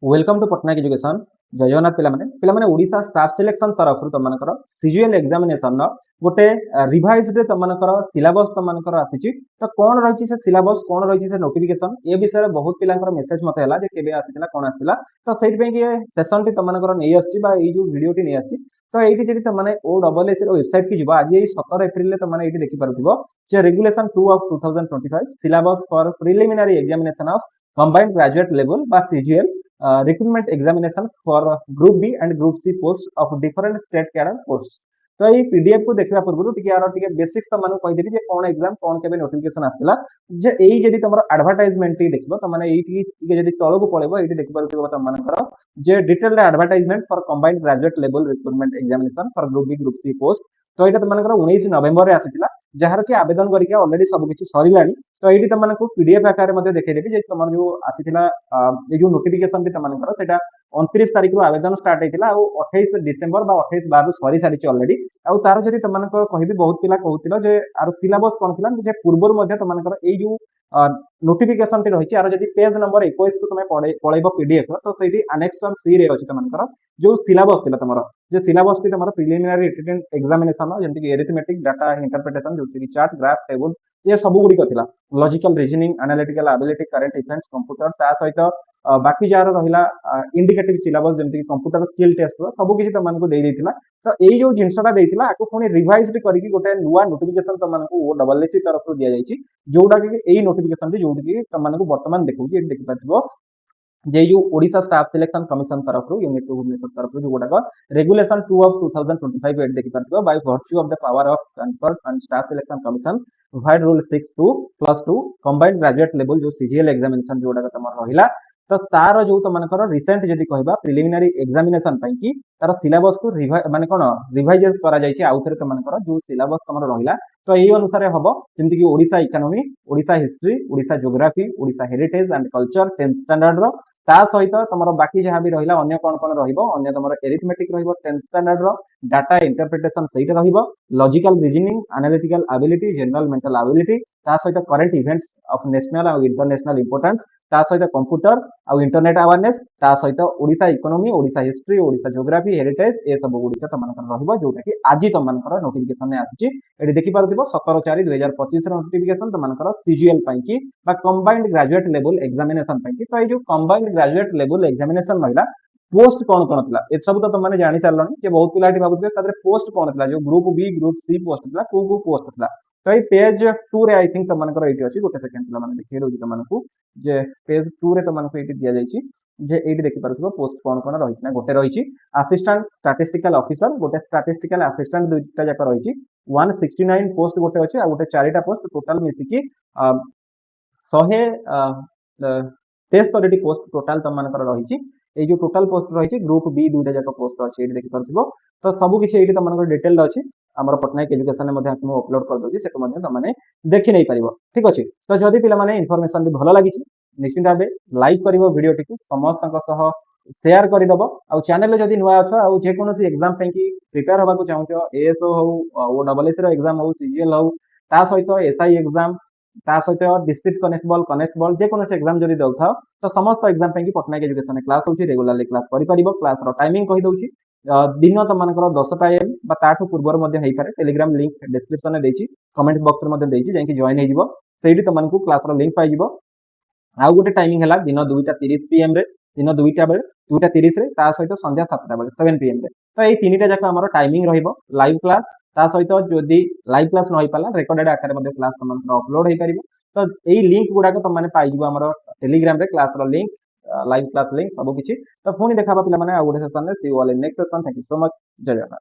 Welcome to Patnaik education. जय जगन्नाथ पिलामाने Odisha staff selection तरफ तुमकर सीजीएल एग्जामिनेशन गोटे रिवाइज्ड तुमकर सिलेबस तुमकर आसी तो कौन रही से सिलेबस कौन रही से नोटिफिकेशन ए विषय में बहुत पिलांकर मेसेज मत है केबे आसीला कौन आसीला तो सेहि सेशन टी तुमकर नहीं आसी जो वीडियो टी नहीं आसी तो ये जब तुमने OSS वेबसाइट की जीव आज 17 एप्रिल तुमने ये देखिपुव जे regulation 2 of 2025 syllabus for preliminary examination of combined graduate level बा CGL recruitment examination for group B and group C posts of different state cadre posts। तो ये पीडीएफ को देखा पूर्व टे बेसिक्स तुम कहीदेवी जे कौन एग्जाम कौन के नोटिफिकेशन आसला जे यही जदि तुम एडवर्टाइजमेंट देख तुमने ये तौक पड़े ये देखिपुव तुमकर जे detailed advertisement for combined graduate level recruitment examination for group B group C post. तो ये तुमकर 19 नवेम्बर आसाला जार कि आवेदन करके ऑलरेडी सबकि सरला। तो ये तुमको पीडीएफ आकार देखदेवी तुम जो आसाला ये जो नोटिफिकेशन भी तुमकर से 29 तारीख रु आवेदन स्टार्ट होता 28 डिसेम्बर 28 12 सरी सारी ऑलरेडी आउ तार जब तुमको कहि बहुत पिला कहूल जे आर सिलेबस कौन थी पूर्वर तुमकर जो नोटिफिकेशन टी रही आर जब पेज नंबर 21 को तुम पढ़ेब पीडीएफ तो सही आनेक्सन सी रे अच्छी तुमकर जो सिलेबस थी तुम जो सिलेबस टी तुम प्रिलिमिनरी रिटन एग्जामिनेशन जमीन एरिथमेटिक डाटा इंटरप्रिटेशन जो चार्ट ग्राफ टेबल ये सब गुड़िक थी logical reasoning analytical ability current effects computer ता सहित बाकी जार रहा इंडिकेटिव सिलेबस जमीन कंप्यूटर स्किल टेस्ट सब किसी तुमको देता। तो यही जो जिनसा देता आपको पुणी रिवाइज करके गोटे नुआ नोटिफिकेशन तुमको OSS तरफ दि जाए जोटा कि यही नोटिफिकेशन जो तुमको बर्तमान देखो देखिपार जे जो ओडिशा स्टाफ सिलेक्शन कमिशन तरफ यूनिट 2 भुवनेश्वर तरफ जो गुड़ाक रेगुलेशन 2 ऑफ 2025 एट देखिपार by virtue of the power of conferred and staff selection commission vide rule 6(2)+2 combined graduate level जो सीजीएल एग्जामिनेशन जो गुड़ाक तुम रहा तो तार जो तुमकर रिसेंट जदि कहबा प्रिलिमिनरी एग्जामिनेशन की तार सिलेबस को माने कौन रिवाइज करा जायछि आउ थरे तुमकर जो सिलेबस तुम रहा तो यही अनुसार हम जमीक Odisha economy Odisha history Odisha geography Odisha heritage and culture 10th standard रो ता सहित तुम बाकी जहाँ भी रहा अन्य कौन कौन रही तुम एरिथमेटिक 10th स्टैंडर्ड रो डाटा इंटरप्रिटेशन सहित logical reasoning analytical ability general mental ability ता सहित करेंट इवेंट्स ऑफ नेशनल और इंटरनेशनल इंपोर्टेंस ता सहित कंप्यूटर आउ इंटरनेट अवेयरनेस ता सहित Odisha economy Odisha history Odisha geography heritage ये सब गुड़िक तुमको जोटा कि आज तुमको नोटिफिकेशन आसी ये देखिपुव 17/4/2025 नोटिफिकेशन तुमको सीजीएल की कंबाइंड ग्रेजुएट लेवल एग्जामिनेशन की। तो ये जो कंबाइंड ग्रेजुएट लेवल एग्जामिनेशन रहा पोस्ट कौन कौन था ये सब तो तुमने जानी सारे कि बहुत पिला भावुए पोस्ट कौन था जो group B group C post था को पोस्ट था। तो ये पेज 2 रे आई थिंक तुमको ये अच्छी गोटे सेकेंड पे देखिए दूसरी तुमको जे पेज 2 रे तुमको ये दि जाए जे ये देखिपुव पोस्ट कौन कौन रही गोटे रही असिस्टेंट स्टैटिस्टिकल ऑफिसर गोटे स्टैटिस्टिकल असिस्टेंट दुईटा जाक रही 169 पोस्ट गोटे अच्छे आ गोटे 4टा पोस्ट टोटाल मिसिकी 173 पोस्ट टोटाल तुमको रही ये जो टोटाल पोस्ट रही ग्रुप बी दुईटा जाक पोस्ट अच्छे ये देखिपुव। तो सब किसी ये तुमको डिटेल्ड अच्छी आम पटनायक एजुकेशन अपलोड कर दूसरी से तुमने देखी नहीं पार ठीक अच्छे। तो जदि पे इनफॉरमेशन भी भल लगी निश्चित भाव लाइक कर वीडियो टी समस्त शेयर करदेव आउ चैनल जदि नुआ अच्छ आउ जेकोसी एग्जाम प्रिपेयर होगा चाहूँ एएसओ हो OSS एग्जाम हो सीजीएल हो ता सहित एसआई एग्जाम ता सहित डिस्ट्रिक्ट कनेस्टेबल जेकोसी एग्जाम जदि दौ तो समस्त एग्जाम पटनायक एजुकेशन क्लास हो रेगुलारली क्लास कर क्लास टाइमिंग कहीदे दिन तुमको 10टा AM ताठू पूर्वर टेलीग्राम लिंक डिस्क्रिप्शन में कमेंट बॉक्स में जाकि जॉइन हो तुमको क्लास लिंक पाइब। आउ गोटे टाइमिंग है दिन 2:30 PM दिन 2टा बेले 2:30 सहित संध्या 7टा बेले 7 PM तो ये 3टा जाक आम टाइमिंग लाइव क्लास ता सहित जदि लाइव क्लास न पाला रेकर्डेड आकार क्लास तुम अपलोड हो पार। तो यही लिंक गुड़ाक तुमने पाइब आम Telegram class link live class link सब किसी। तो पुणी देखा पे गोटे session see you all in next session. Thank you so much. जय जगन्नाथ।